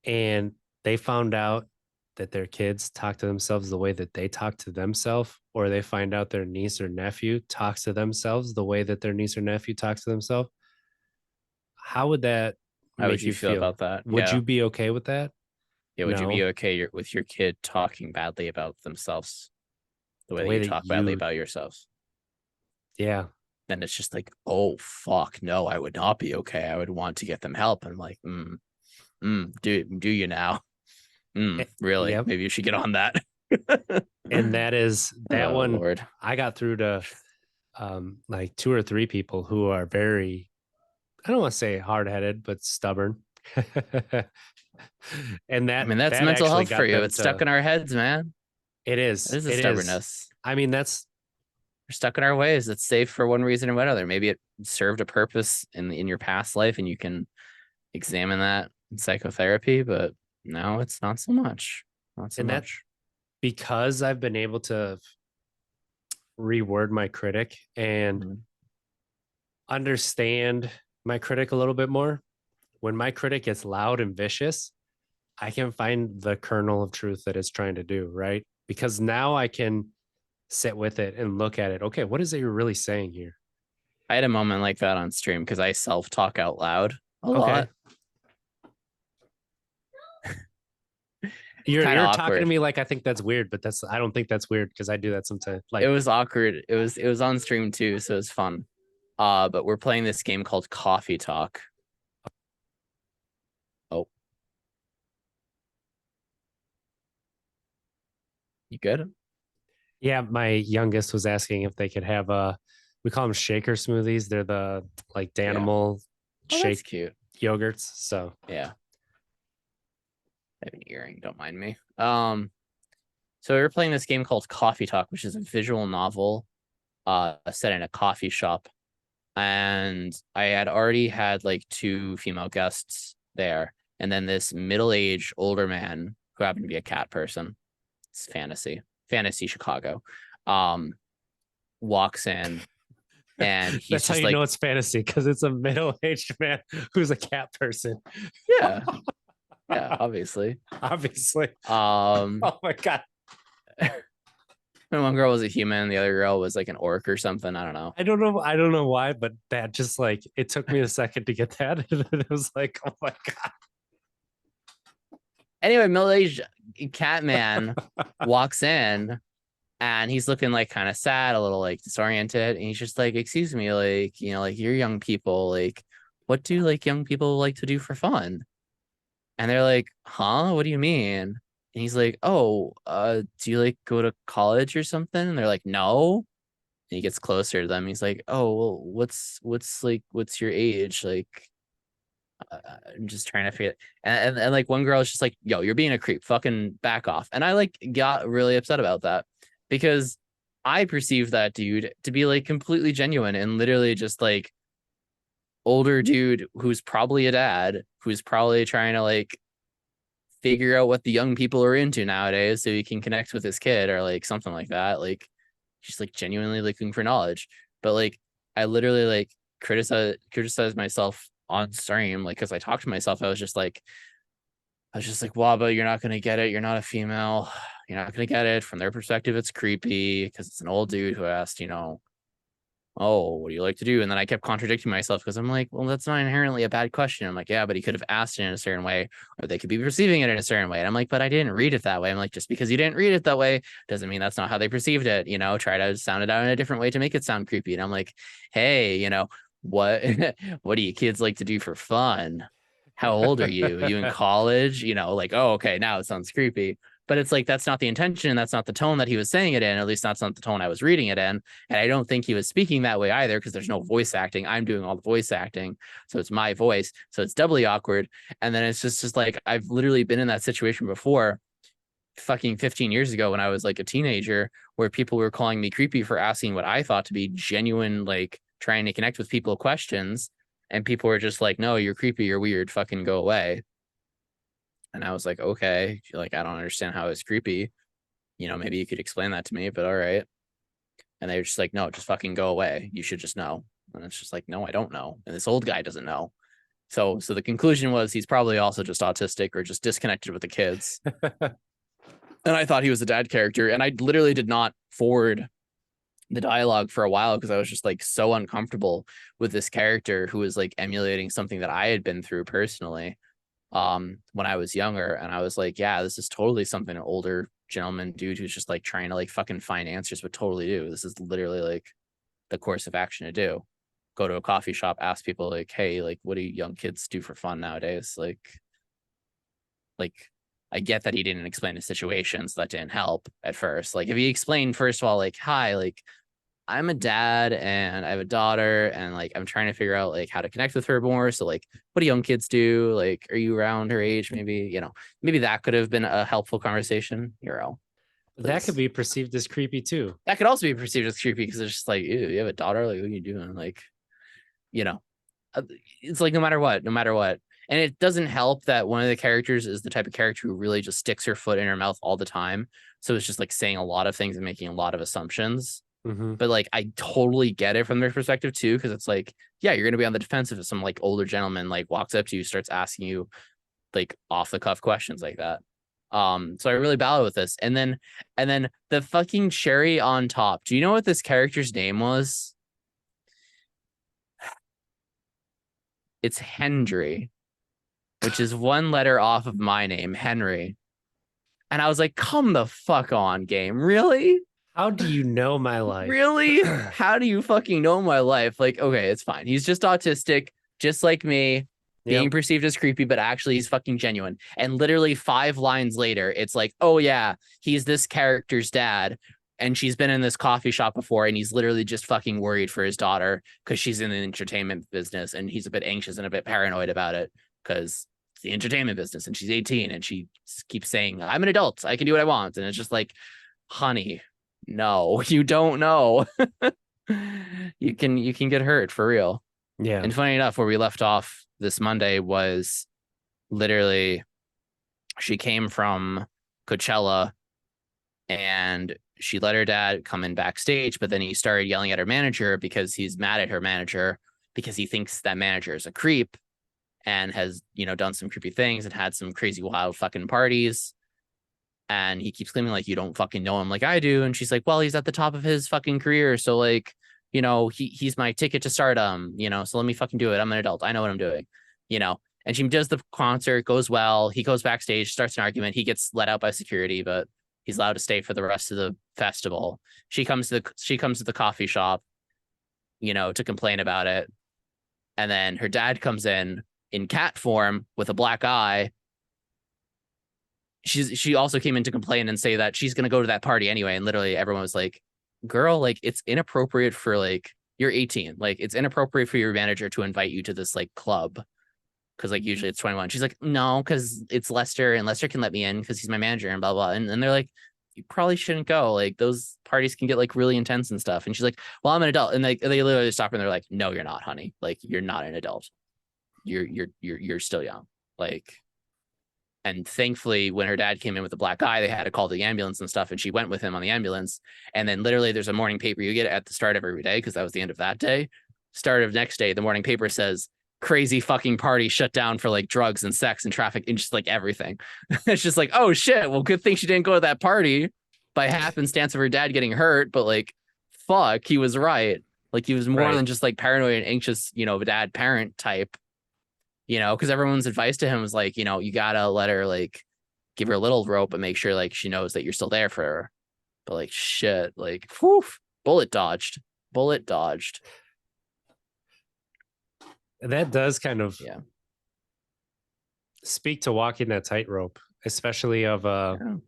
Speaker 1: and they found out that their kids talk to themselves the way that they talk to themselves, or they find out their niece or nephew talks to themselves the way that their niece or nephew talks to themselves, how would that
Speaker 2: How would
Speaker 1: make
Speaker 2: you
Speaker 1: you
Speaker 2: feel about that?
Speaker 1: Would you be okay with that?
Speaker 2: Yeah, would you be
Speaker 1: No.
Speaker 2: okay with your kid talking badly about themselves the way that you talk badly about yourselves?
Speaker 1: Yeah.
Speaker 2: Then it's just like, oh fuck, no, I would not be okay. I would want to get them help. And I'm like, do you now? Really?
Speaker 1: Yep.
Speaker 2: Maybe you should get on that.
Speaker 1: And that one,
Speaker 2: Lord.
Speaker 1: I got through to like 2 or 3 people who are very, I don't want to say hard-headed, but stubborn. And
Speaker 2: I mean, that's mental health for you. It's stuck in our heads, man.
Speaker 1: It is.
Speaker 2: It is a stubbornness.
Speaker 1: I mean, we're
Speaker 2: stuck in our ways. It's safe for one reason or another. Maybe it served a purpose in your past life, and you can examine that in psychotherapy. But now it's not so much. Not so much.
Speaker 1: Because I've been able to reword my critic and understand my critic a little bit more. when my critic gets loud and vicious, I can find the kernel of truth that it's trying to do, right? Because now I can sit with it and look at it. Okay, what is it you're really saying here?
Speaker 2: I had a moment like that on stream because I self-talk out loud a
Speaker 1: Okay.
Speaker 2: lot.
Speaker 1: You're
Speaker 2: Kind of
Speaker 1: you're talking to
Speaker 2: awkward.
Speaker 1: me like I think that's weird, but I don't think that's weird because I do that sometimes.
Speaker 2: It
Speaker 1: Like,
Speaker 2: was awkward. It was on stream too, so it was fun. But we're playing this game called Coffee Talk. Oh, you good?
Speaker 1: yeah, my youngest was asking if they could have we call them shaker smoothies. They're the like
Speaker 2: Yeah.
Speaker 1: Danimal
Speaker 2: Oh, that's
Speaker 1: shake
Speaker 2: cute.
Speaker 1: yogurts. So
Speaker 2: Yeah. I have an earring, don't mind me. So we were playing this game called Coffee Talk, which is a visual novel set in a coffee shop. And I had already had like two female guests there. And then this middle-aged older man who happened to be a cat person. It's fantasy Chicago. Um, walks in and he's
Speaker 1: that's how
Speaker 2: just
Speaker 1: you know
Speaker 2: like,
Speaker 1: it's fantasy because it's a middle-aged man who's a cat person.
Speaker 2: yeah, yeah, obviously.
Speaker 1: Obviously.
Speaker 2: Um,
Speaker 1: Oh my god.
Speaker 2: and one girl was a human, the other girl was like an orc or something. I don't know.
Speaker 1: I don't know. I don't know why, but that just like it took me a second to get that. It was like, oh my god.
Speaker 2: Anyway, middle-aged cat man walks in and he's looking like kind of sad, a little like disoriented, and he's just like, excuse me, like, like you're young people, like what do like young people like to do for fun? And they're like, huh, what do you mean? And he's like, oh, do you like go to college or something? And they're like, no. And he gets closer to them, he's like, oh, well, what's your age, like, I'm just trying to figure it. And like one girl is just like, yo, you're being a creep, fucking back off. And I like got really upset about that because I perceived that dude to be like completely genuine and literally just like older dude who's probably a dad who's probably trying to like figure out what the young people are into nowadays so he can connect with his kid or like something like that. Like just like genuinely looking for knowledge. But like I literally like criticize myself on stream, like because I talked to myself. I was just like, Waba, you're not gonna get it. You're not a female. You're not gonna get it. From their perspective, it's creepy because it's an old dude who asked, oh, what do you like to do? And then I kept contradicting myself because I'm like, well, that's not inherently a bad question. I'm like, yeah, but he could have asked it in a certain way, or they could be perceiving it in a certain way. And I'm like, but I didn't read it that way. I'm like, just because you didn't read it that way doesn't mean that's not how they perceived it. Try to sound it out in a different way to make it sound creepy. And I'm like, hey, what what do you kids like to do for fun? How old are you? Are you in college? Like, oh, okay, now it sounds creepy. But it's like that's not the intention. That's not the tone that he was saying it in. At least that's not the tone I was reading it in. And I don't think he was speaking that way either because there's no voice acting. I'm doing all the voice acting. So it's my voice. So it's doubly awkward. And then it's just like I've literally been in that situation before fucking 15 years ago when I was like a teenager where people were calling me creepy for asking what I thought to be genuine, like trying to connect with people questions. And people were just like, no, you're creepy. You're weird. Fucking go away. And I was like, okay, like, I don't understand how it's creepy. Maybe you could explain that to me, but all right. And they were just like, no, just fucking go away. You should just know. And it's just like, no, I don't know. And this old guy doesn't know. So the conclusion was he's probably also just autistic or just disconnected with the kids. And I thought he was a dad character. And I literally did not forward the dialogue for a while because I was just like so uncomfortable with this character who was like emulating something that I had been through personally when I was younger. And I was like, yeah, this is totally something an older gentleman dude who's just like trying to like fucking find answers would totally do. This is literally like the course of action to do. Go to a coffee shop, ask people like, hey, like what do young kids do for fun nowadays? Like I get that he didn't explain the situation, so that didn't help at first. Like if he explained first of all, like, hi, like I'm a dad and I have a daughter and like I'm trying to figure out like how to connect with her more. So like what do young kids do? Like are you around her age? Maybe, maybe that could have been a helpful conversation.
Speaker 1: That could be perceived as creepy too.
Speaker 2: That could also be perceived as creepy because it's just like, ew, you have a daughter, like what are you doing? Like, you know, it's like no matter what. And it doesn't help that one of the characters is the type of character who really just sticks her foot in her mouth all the time. So it's just like saying a lot of things and making a lot of assumptions. But like, I totally get it from their perspective too, because it's like, yeah, you're gonna be on the defensive if some like older gentleman like walks up to you, starts asking you like off the cuff questions like that. So I really battled with this, and then the fucking cherry on top. Do you know what this character's name was? It's Hendry, which is one letter off of my name, Henry. And I was like, come the fuck on, game. Really?
Speaker 1: How do you know my life?
Speaker 2: Really? How do you fucking know my life? Like, okay, it's fine. He's just autistic, just like me, being perceived as creepy, but actually he's fucking genuine. And literally 5 lines later, it's like, oh yeah, he's this character's dad. And she's been in this coffee shop before, and he's literally just fucking worried for his daughter because she's in the entertainment business, and he's a bit anxious and a bit paranoid about it because it's the entertainment business, and she's 18, and she keeps saying, I'm an adult, I can do what I want. And it's just like, honey, no, you don't know. you can get hurt for real.
Speaker 1: Yeah.
Speaker 2: And funny enough, where we left off this Monday was literally she came from Coachella and she let her dad come in backstage, but then he started yelling at her manager because he's mad at her manager because he thinks that manager is a creep and has, done some creepy things and had some crazy wild fucking parties. And he keeps claiming like, you don't fucking know him like I do. And she's like, well, he's at the top of his fucking career. So like, he's my ticket to stardom, so let me fucking do it. I'm an adult. I know what I'm doing, and she does the concert, goes well. He goes backstage, starts an argument. He gets let out by security, but he's allowed to stay for the rest of the festival. She comes to the coffee shop, to complain about it. And then her dad comes in cat form with a black eye. She also came in to complain and say that she's going to go to that party anyway. And literally everyone was like, girl, like, it's inappropriate for, like, you're 18. Like, it's inappropriate for your manager to invite you to this, like, club. Because, like, usually it's 21. She's like, no, because it's Lester, and Lester can let me in because he's my manager and blah, blah. And they're like, you probably shouldn't go. Like, those parties can get, like, really intense and stuff. And she's like, well, I'm an adult. And they literally stop her and they're like, no, you're not, honey. Like, you're not an adult. You're still young. Like, and thankfully, when her dad came in with a black eye, they had to call the ambulance and stuff. And she went with him on the ambulance. And then literally there's a morning paper you get at the start of every day, because that was the end of that day. Start of next day, the morning paper says, crazy fucking party shut down for like drugs and sex and traffic and just like everything. It's just like, oh shit, well, good thing she didn't go to that party by happenstance of her dad getting hurt. But like, fuck, he was right. Like, he was more than just like paranoid and anxious, dad parent type. Because everyone's advice to him was like, you gotta let her, like, give her a little rope, but make sure, like, she knows that you're still there for her. But, like, shit, like, whew, bullet dodged.
Speaker 1: That does kind of speak to walking that tightrope, especially of that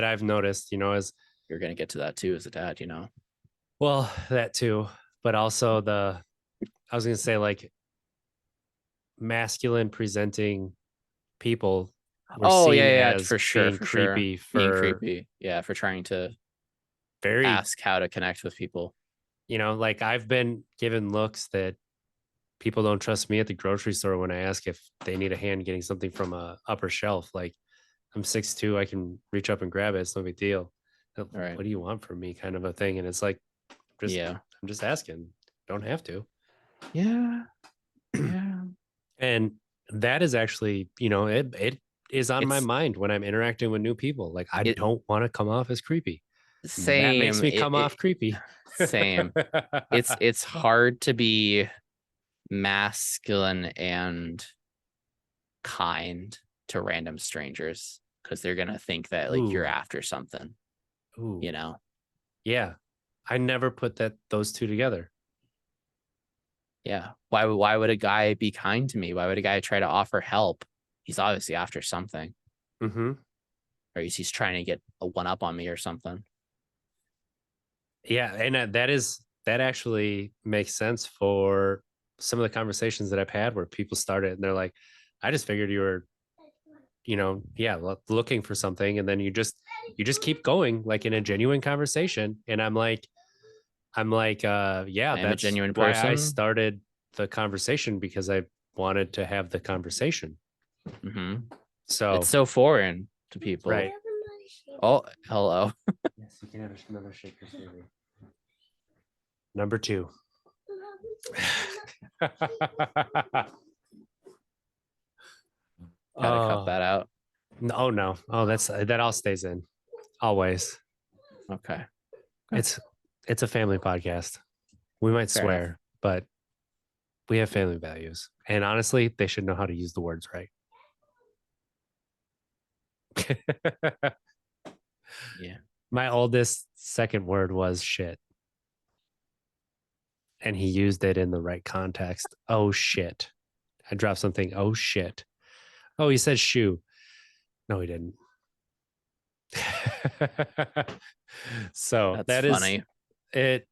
Speaker 1: I've noticed, as
Speaker 2: you're gonna get to that too as a dad,
Speaker 1: Well, that too, but also I was gonna say, like, masculine presenting people
Speaker 2: as for sure,
Speaker 1: being creepy
Speaker 2: for trying to ask how to connect with people.
Speaker 1: Like, I've been given looks that people don't trust me at the grocery store when I ask if they need a hand getting something from a upper shelf. Like, I'm 6'2", I can reach up and grab it, it's no big deal. Right. What do you want from me, kind of a thing? And it's like, I'm just asking, don't have to.
Speaker 2: Yeah.
Speaker 1: And that is actually, it is on my mind when I'm interacting with new people. Like, I don't want to come off as creepy.
Speaker 2: Same.
Speaker 1: That makes me come off creepy.
Speaker 2: Same. It's hard to be masculine and kind to random strangers because they're gonna think that like you're after something.
Speaker 1: Ooh. Yeah. I never put those two together.
Speaker 2: Yeah. Why would a guy be kind to me? Why would a guy try to offer help? He's obviously after something.
Speaker 1: Mm-hmm.
Speaker 2: Or he's trying to get a one up on me or something.
Speaker 1: Yeah, and that actually makes sense for some of the conversations that I've had where people started and they're like, I just figured you were, looking for something, and then you just keep going, like, in a genuine conversation. And I'm like, yeah, that's a genuine person. Why I started the conversation, because I wanted to have the conversation.
Speaker 2: Mm-hmm.
Speaker 1: So
Speaker 2: it's so foreign to people,
Speaker 1: right?
Speaker 2: Oh, hello.
Speaker 1: Yes, you can have another shaker for me. Number 2.
Speaker 2: Gotta cut that out.
Speaker 1: Oh no. Oh, that all stays in. Always.
Speaker 2: Okay.
Speaker 1: It's a family podcast. We might
Speaker 2: Fair enough.
Speaker 1: swear, but we have family values. And honestly, they should know how to use the words right.
Speaker 2: Yeah.
Speaker 1: My oldest second word was shit. And he used it in the right context. Oh shit. I dropped something. Oh shit. Oh, he said shoe. No, he didn't. So
Speaker 2: That's
Speaker 1: that is
Speaker 2: funny.
Speaker 1: it.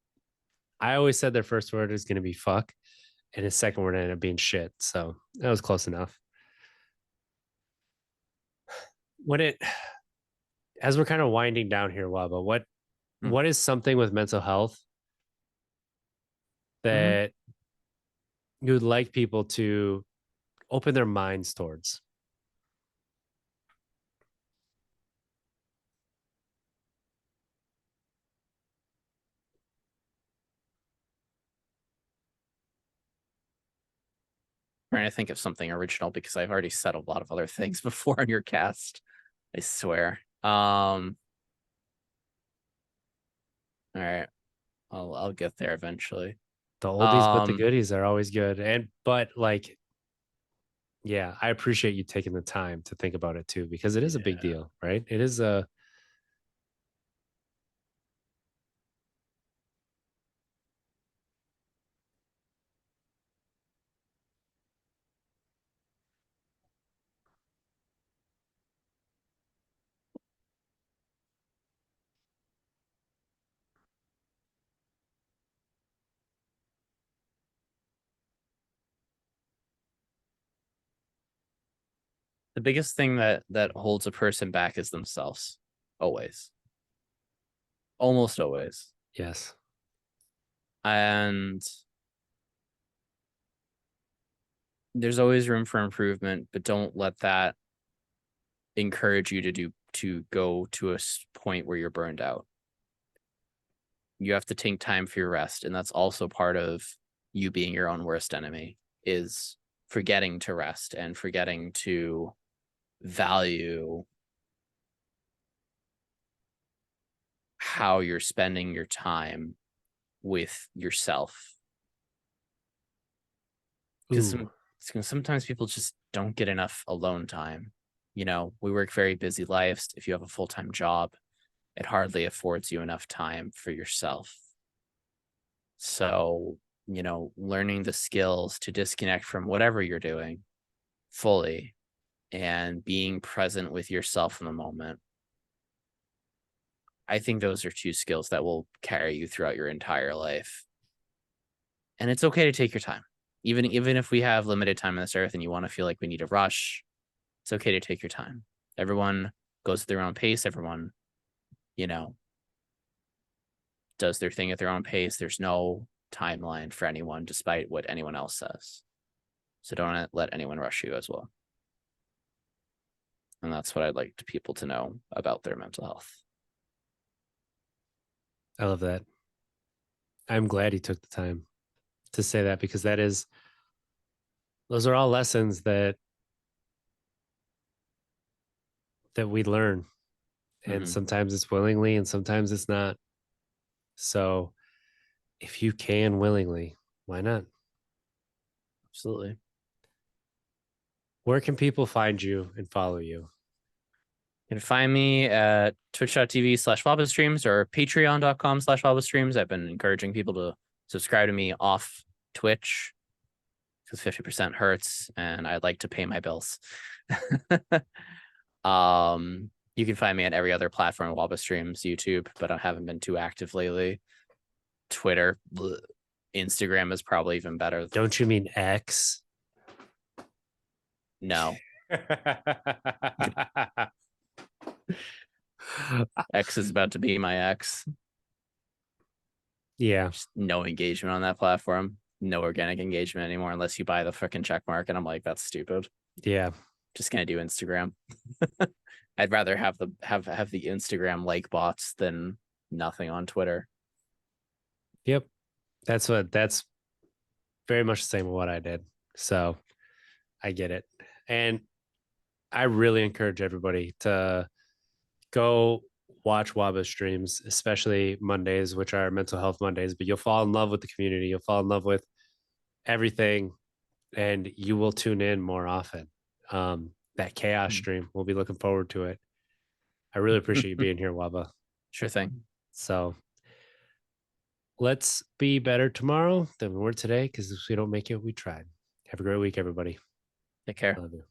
Speaker 1: I always said their first word is going to be fuck, and his second word ended up being shit. So that was close enough. When it, as we're kind of winding down here, Waba, what is something with mental health
Speaker 2: Mm-hmm.
Speaker 1: that you would like people to open their minds towards?
Speaker 2: Trying to think of something original because I've already said a lot of other things before on your cast. I swear. All right. I'll get there eventually.
Speaker 1: The oldies but the
Speaker 2: Um,
Speaker 1: goodies are always good. But like, yeah, I appreciate you taking the time to think about it too, because it is a big
Speaker 2: yeah.
Speaker 1: deal, right? It is a,
Speaker 2: The biggest thing that holds a person back is themselves. Always. Almost always.
Speaker 1: yes.
Speaker 2: And there's always room for improvement, but don't let that encourage you to go to a point where you're burned out. You have to take time for your rest, and that's also part of you being your own worst enemy, is forgetting to rest and forgetting to value how you're spending your time with yourself. Because
Speaker 1: Ooh,
Speaker 2: sometimes people just don't get enough alone time. You know, we work very busy lives. If you have a full-time job, it hardly affords you enough time for yourself. So, you know, learning the skills to disconnect from whatever you're doing fully and being present with yourself in the moment. I think those are 2 skills that will carry you throughout your entire life. And it's okay to take your time. Even if we have limited time on this earth and you want to feel like we need to rush, it's okay to take your time. Everyone goes at their own pace. Everyone, you know, does their thing at their own pace. There's no timeline for anyone, despite what anyone else says. So don't let anyone rush you as well. And that's what I'd like people to know about their mental health.
Speaker 1: I love that. I'm glad he took the time to say that, because those are all lessons that we learn, and
Speaker 2: Mm-hmm.
Speaker 1: sometimes it's willingly and sometimes it's not. So if you can willingly, why not?
Speaker 2: Absolutely.
Speaker 1: Where can people find you and follow you?
Speaker 2: You can find me at twitch.tv/Waba streams or patreon.com/Waba streams. I've been encouraging people to subscribe to me off Twitch because 50% hurts and I'd like to pay my bills. You can find me at every other platform, Waba streams, YouTube, but I haven't been too active lately. Twitter, bleh. Instagram is probably even better.
Speaker 1: Don't you mean X?
Speaker 2: No, X is about to be my ex.
Speaker 1: Yeah.
Speaker 2: Just no engagement on that platform. No organic engagement anymore unless you buy the freaking check mark. And I'm like, that's stupid.
Speaker 1: Yeah.
Speaker 2: just gonna do Instagram. I'd rather have the Instagram like bots than nothing on Twitter.
Speaker 1: Yep. That's very much the same with what I did. So I get it. And I really encourage everybody to go watch Waba streams, especially Mondays, which are mental health Mondays, but you'll fall in love with the community. You'll fall in love with everything and you will tune in more often. That chaos stream, we'll be looking forward to it. I really appreciate you being here, Waba.
Speaker 2: Sure thing.
Speaker 1: So let's be better tomorrow than we were today, because if we don't make it, we tried. Have a great week, everybody.
Speaker 2: Take care.
Speaker 1: Love you.